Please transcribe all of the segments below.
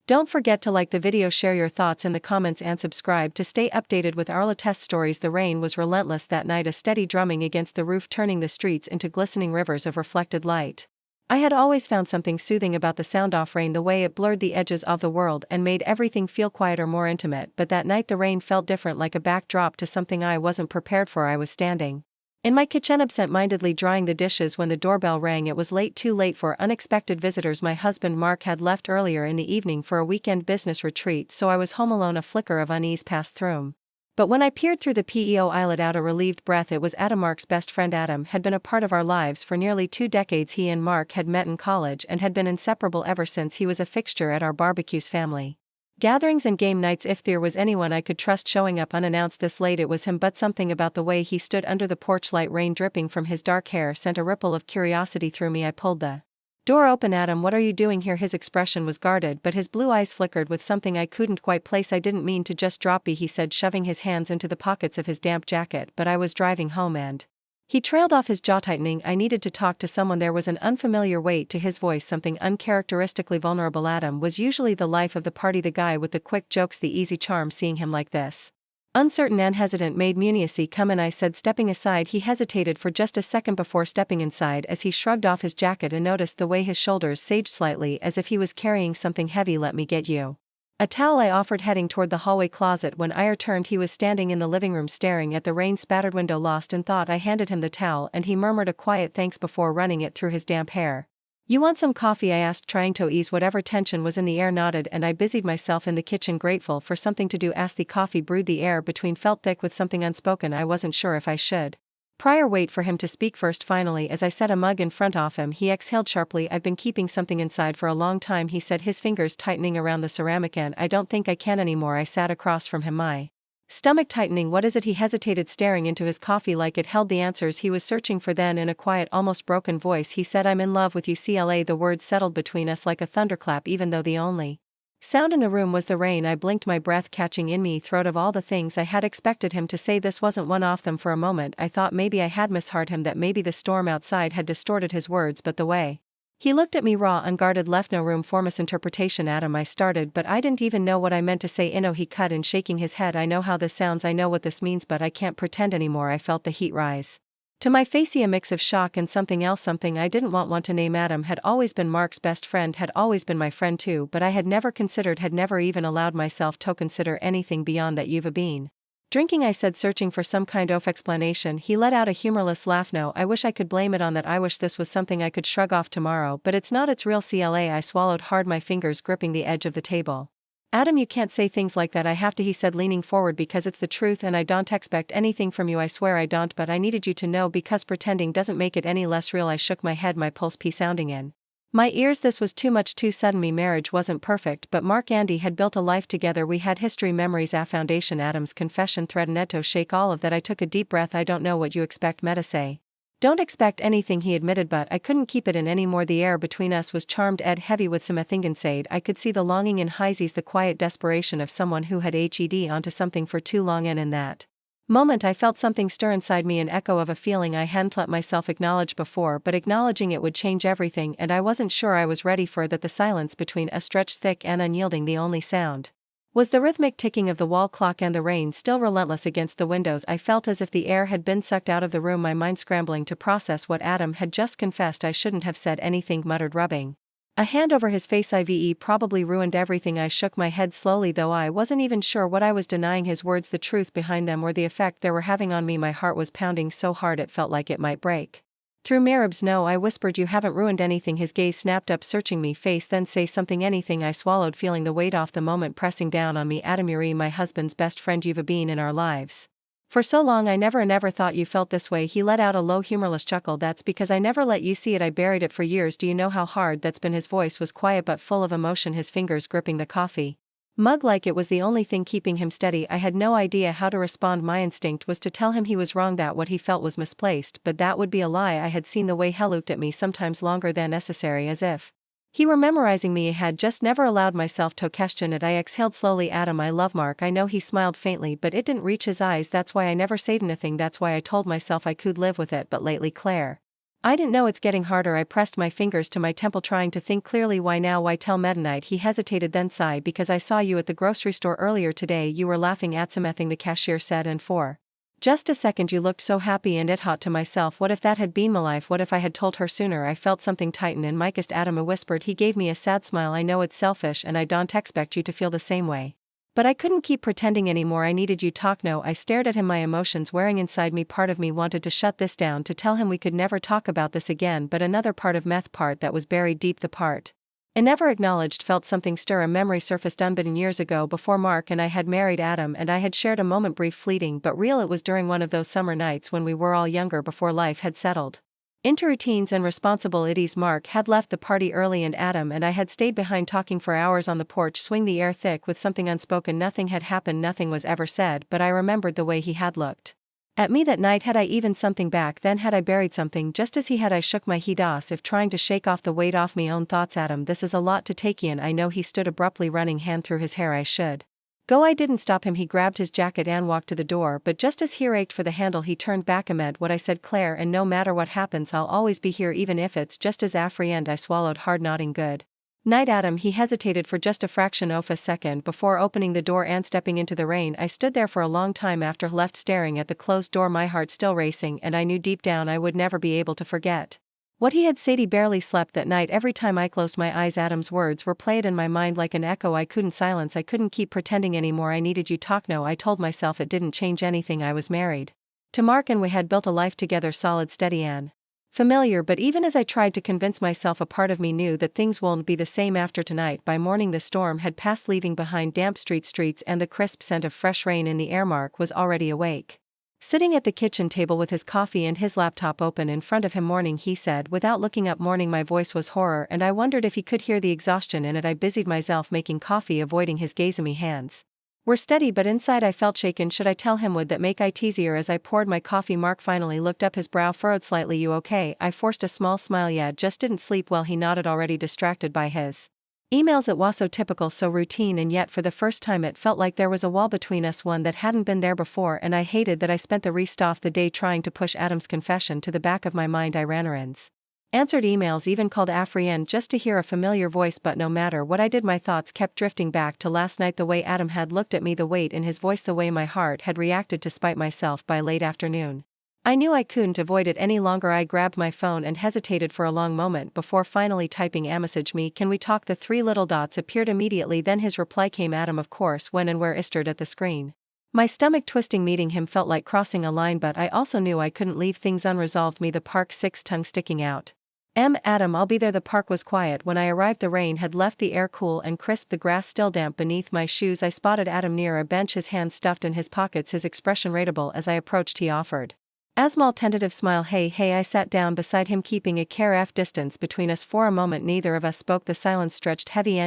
Don't forget to like the video, share your thoughts in the comments and subscribe to stay updated with our latest stories. The rain was relentless that night, a steady drumming against the roof turning the streets into glistening rivers of reflected light. I had always found something soothing about the sound of rain, the way it blurred the edges of the world and made everything feel quieter, more intimate, but that night the rain felt different, like a backdrop to something I wasn't prepared for. I was standing in my kitchen absent-mindedly drying the dishes when the doorbell rang. It was late, too late for unexpected visitors. My husband Mark had left earlier in the evening for a weekend business retreat, so I was home alone. A flicker of unease passed through me. But when I peered through the PEO, I let out a relieved breath. It was Adam. Mark's best friend. Adam had been a part of our lives for nearly 2 decades. He and Mark had met in college and had been inseparable ever since. He was a fixture at our barbecues, family gatherings and game nights. If there was anyone I could trust showing up unannounced this late, it was him. But something about the way he stood under the porch light, rain dripping from his dark hair, sent a ripple of curiosity through me. I pulled the door open. Adam, what are you doing here? His expression was guarded, but his blue eyes flickered with something I couldn't quite place. I didn't mean to just drop by, he said, shoving his hands into the pockets of his damp jacket, but I was driving home and... He trailed off, his jaw tightening. I needed to talk to someone. There was an unfamiliar weight to his voice, something uncharacteristically vulnerable. Adam was usually the life of the party, the guy with the quick jokes, the easy charm. Seeing him like this, uncertain and hesitant, made me uneasy. Come in, I said, stepping aside. He hesitated for just a second before stepping inside as he shrugged off his jacket and noticed the way his shoulders saged slightly as if he was carrying something heavy. Let me get you a towel, I offered, heading toward the hallway closet. When I returned, he was standing in the living room staring at the rain-spattered window, lost in thought. I handed him the towel and he murmured a quiet thanks before running it through his damp hair. You want some coffee? I asked, trying to ease whatever tension was in the air. Nodded, and I busied myself in the kitchen, grateful for something to do. As the coffee brewed, the air between felt thick with something unspoken. I wasn't sure if I should wait for him to speak first. Finally, as I set a mug in front of him, he exhaled sharply. I've been keeping something inside for a long time, he said, his fingers tightening around the ceramic end. I don't think I can anymore. I sat across from him, my stomach tightening. What is it? He hesitated, staring into his coffee like it held the answers he was searching for. Then, in a quiet, almost broken voice, he said, I'm in love with you. CLA. The words settled between us like a thunderclap, even though the only sound in the room was the rain. I blinked, my breath catching in me throat. Of all the things I had expected him to say, this wasn't one of them. For a moment I thought maybe I had misheard him, that maybe the storm outside had distorted his words, but the way he looked at me, raw, unguarded, left no room for misinterpretation. Adam, I started, but I didn't even know what I meant to say. No, he cut in, shaking his head. I know how this sounds, I know what this means, but I can't pretend anymore. I felt the heat rise to my face, a mix of shock and something else, something I didn't want to name. Adam had always been Mark's best friend, had always been my friend too, but I had never considered, had never even allowed myself to consider anything beyond that. You've been drinking, I said, searching for some kind of explanation. He let out a humorless laugh. No, I wish I could blame it on that. I wish this was something I could shrug off tomorrow, but it's not. It's real. CLA. I swallowed hard, my fingers gripping the edge of the table. Adam, you can't say things like that. I have to, he said, leaning forward, because it's the truth and I don't expect anything from you. I swear I don't, but I needed you to know, because pretending doesn't make it any less real. I shook my head, my pulse sounding in my ears. This was too much, too sudden. Me marriage wasn't perfect, but Mark Andy had built a life together. We had history, memories, a foundation. Adam's confession threatened to shake all of that. I took a deep breath. I don't know what you expect me to say. Don't expect anything, he admitted, but I couldn't keep it in anymore. The air between us was charmed, ed heavy with some Thingensade. I could see the longing in his eyes, the quiet desperation of someone who had HED onto something for too long, and in that moment I felt something stir inside me, an echo of a feeling I hadn't let myself acknowledge before, but acknowledging it would change everything, and I wasn't sure I was ready for that. The silence between us stretched thick and unyielding. The only sound was the rhythmic ticking of the wall clock and the rain still relentless against the windows. I felt as if the air had been sucked out of the room, my mind scrambling to process what Adam had just confessed. I shouldn't have said anything, muttered, rubbing a hand over his face. IVE probably ruined everything. I shook my head slowly, though I wasn't even sure what I was denying, his words, the truth behind them, or the effect they were having on me. My heart was pounding so hard it felt like it might break through me. No, I whispered, you haven't ruined anything. His gaze snapped up, searching me face. Then say something, anything. I swallowed, feeling the weight off the moment pressing down on me. Adam, you're my husband's best friend. You've been in our lives for so long. I never thought you felt this way. He let out a low, humorless chuckle. That's because I never let you see it. I buried it for years. Do you know how hard that's been? His voice was quiet but full of emotion, his fingers gripping the coffee mug like it was the only thing keeping him steady. I had no idea how to respond. My instinct was to tell him he was wrong, that what he felt was misplaced, but that would be a lie. I had seen the way he looked at me, sometimes longer than necessary, as if he were memorizing me. I had just never allowed myself to question it. I exhaled slowly. Adam, I love Mark. I know. He smiled faintly, but it didn't reach his eyes. That's why I never said anything. That's why I told myself I could live with it. But lately, Claire, I didn't know it's getting harder. I pressed my fingers to my temple trying to think clearly. Why now? Why tell midnight? He hesitated then sighed. Because I saw you at the grocery store earlier today. You were laughing at something the cashier said, and for just a second you looked so happy and it hot to myself. What if that had been my life? What if I had told her sooner? I felt something tighten in my chest. Adam whispered. He gave me a sad smile. I know it's selfish and I don't expect you to feel the same way. But I couldn't keep pretending anymore. I needed you talk. No, I stared at him, my emotions wearing inside me. Part of me wanted to shut this down, to tell him we could never talk about this again, but another part of meth part that was buried deep, the part I never acknowledged, felt something stir. A memory surfaced unbidden years ago, before Mark and I had married Adam, and I had shared a moment, brief, fleeting, but real. It was during one of those summer nights when we were all younger, before life had settled into routines and responsibilities. Mark had left the party early and Adam and I had stayed behind talking for hours on the porch, swing the air thick with something unspoken. Nothing had happened, nothing was ever said, but I remembered the way he had looked at me that night. Had I even something back then? Had I buried something just as he had? I shook my head as if trying to shake off the weight off me own thoughts. Adam, this is a lot to take in. I know. He stood abruptly, running hand through his hair. I should go. I didn't stop him. He grabbed his jacket and walked to the door, but just as he reached for the handle he turned back. Amid what I said, Claire, and no matter what happens I'll always be here, even if it's just as affriend. I swallowed hard, nodding. Good night, Adam. He hesitated for just a fraction of a second before opening the door and stepping into the rain. I stood there for a long time after he left, staring at the closed door, my heart still racing, and I knew deep down I would never be able to forget what he had said. He barely slept that night. Every time I closed my eyes Adam's words were played in my mind like an echo. I couldn't silence. I couldn't keep pretending anymore. I needed you talk. No, I told myself it didn't change anything. I was married to Mark and we had built a life together, solid, steady, and familiar. But even as I tried to convince myself, a part of me knew that things won't be the same after tonight. By morning the storm had passed, leaving behind damp streets and the crisp scent of fresh rain in the air. Mark was already awake, sitting at the kitchen table with his coffee and his laptop open in front of him. Morning, he said without looking up. Morning. My voice was horror, and I wondered if he could hear the exhaustion in it. I busied myself making coffee, avoiding his gaze. My hands were steady, but inside I felt shaken. Should I tell him? Would that make it easier? As I poured my coffee, Mark finally looked up, his brow furrowed slightly. You okay? I forced a small smile. Yeah, just didn't sleep well. He nodded, already distracted by his emails. It was so typical, so routine, and yet for the first time it felt like there was a wall between us, one that hadn't been there before, and I hated that I spent the rest of the day trying to push Adam's confession to the back of my mind. I ran errands, answered emails, even called Afrienne just to hear a familiar voice, but no matter what I did my thoughts kept drifting back to last night. The way Adam had looked at me, the weight in his voice, the way my heart had reacted to spite myself. By late afternoon I knew I couldn't avoid it any longer. I grabbed my phone and hesitated for a long moment before finally typing, message me, can we talk? The three little dots appeared immediately, then his reply came, Adam, of course. When and where? I stared at the screen, my stomach twisting. Meeting him felt like crossing a line, but I also knew I couldn't leave things unresolved. Me, the park, 6, tongue sticking out. Adam, I'll be there. The park was quiet when I arrived. The rain had left the air cool and crisp, the grass still damp beneath my shoes. I spotted Adam near a bench, his hands stuffed in his pockets, his expression irritable. As I approached he offered a small tentative smile. Hey. I sat down beside him, keeping a careful distance between us. For a moment neither of us spoke. The silence stretched heavy.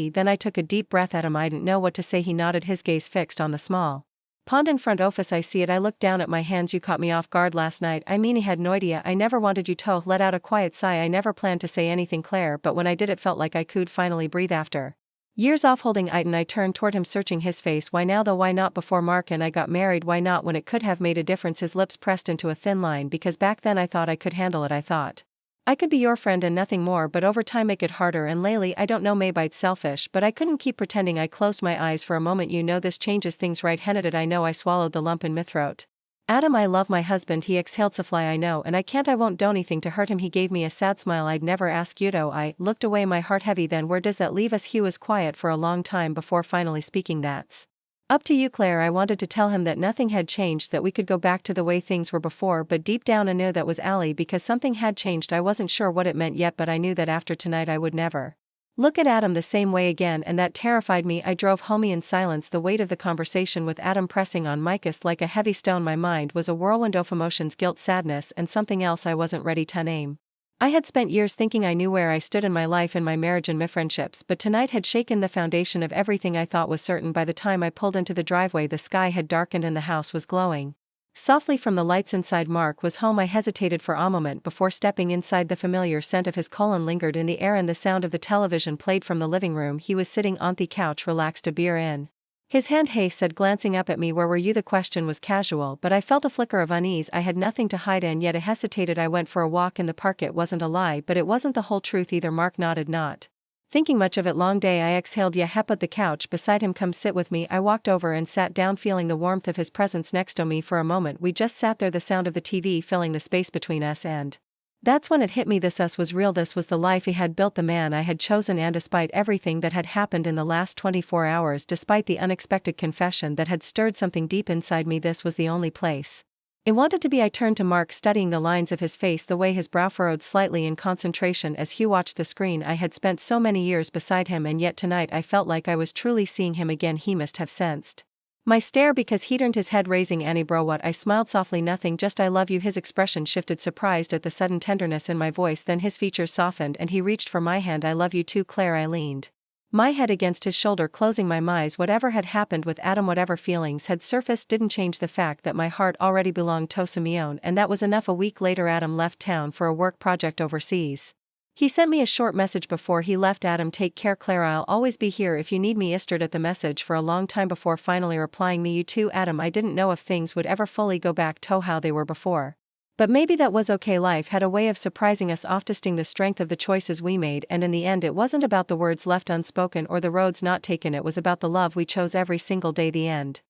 Then I took a deep breath. Adam, I didn't know what to say. He nodded, his gaze fixed on the small pond in front office. I see it. I looked down at my hands. You caught me off guard last night. I mean, he had no idea. I never wanted you to. Let out a quiet sigh. I never planned to say anything, Claire, but when I did it felt like I could finally breathe after years off holding Iten. I turned toward him, searching his face. Why now though? Why not before Mark and I got married? Why not when it could have made a difference? His lips pressed into a thin line. Because back then I thought I could handle it. I thought I could be your friend and nothing more, but over time it get harder, and lately I don't know, maybe it's selfish, but I couldn't keep pretending. I closed my eyes for a moment. You know this changes things, right? Henneted. I know. I swallowed the lump in my throat. Adam, I love my husband. He exhaled. Safly, I know, and I can't. I won't do anything to hurt him. He gave me a sad smile. I'd never ask you to. I looked away, my heart heavy. Then where does that leave us? Hugh was quiet for a long time before finally speaking. That's up to you, Claire. I wanted to tell him that nothing had changed, that we could go back to the way things were before, but deep down I knew that was Allie, because something had changed. I wasn't sure what it meant yet, but I knew that after tonight I would never look at Adam the same way again, and that terrified me. I drove home in silence, the weight of the conversation with Adam pressing on my chest like a heavy stone. My mind was a whirlwind of emotions, guilt, sadness, and something else I wasn't ready to name. I had spent years thinking I knew where I stood in my life, in my marriage and my friendships, but tonight had shaken the foundation of everything I thought was certain. By the time I pulled into the driveway, the sky had darkened and the house was glowing softly from the lights inside. Mark was home. I hesitated for a moment before stepping inside. The familiar scent of his cologne lingered in the air, and the sound of the television played from the living room. He was sitting on the couch, relaxed, a beer in His hand "Hey," said, glancing up at me. "Where were you?" The question was casual, but I felt a flicker of unease. I had nothing to hide, and yet I hesitated. "I went for a walk in the park." It wasn't a lie, but it wasn't the whole truth either. Mark nodded. "Not thinking much of it. Long day." I exhaled. "Yeah, Hep." At the couch beside him. "Come sit with me." I walked over and sat down, feeling the warmth of his presence next to me. For a moment we just sat there, the sound of the TV filling the space between us, and that's when it hit me. This us was real. This was the life he had built, the man I had chosen, and despite everything that had happened in the last 24 hours, despite the unexpected confession that had stirred something deep inside me, this was the only place it wanted to be. I turned to Mark, studying the lines of his face, the way his brow furrowed slightly in concentration as Hugh watched the screen. I had spent so many years beside him, and yet tonight I felt like I was truly seeing him again. He must have sensed my stare, because he turned his head, raising "Annie, bro, what?" I smiled softly. "Nothing, just I love you." His expression shifted, surprised at the sudden tenderness in my voice, then his features softened and he reached for my hand. "I love you too, Claire." I leaned my head against his shoulder, closing my eyes. Whatever had happened with Adam, whatever feelings had surfaced, didn't change the fact that my heart already belonged to Simeone, and that was enough. A week later, Adam left town for a work project overseas. He sent me a short message before he left. "Adam, take care, Claire. I'll always be here if you need me." I stared at the message for a long time before finally replying, "Me, you too, Adam." I didn't know if things would ever fully go back to how they were before, but maybe that was okay. Life had a way of surprising us, off testing the strength of the choices we made, and in the end it wasn't about the words left unspoken or the roads not taken. It was about the love we chose every single day. The end.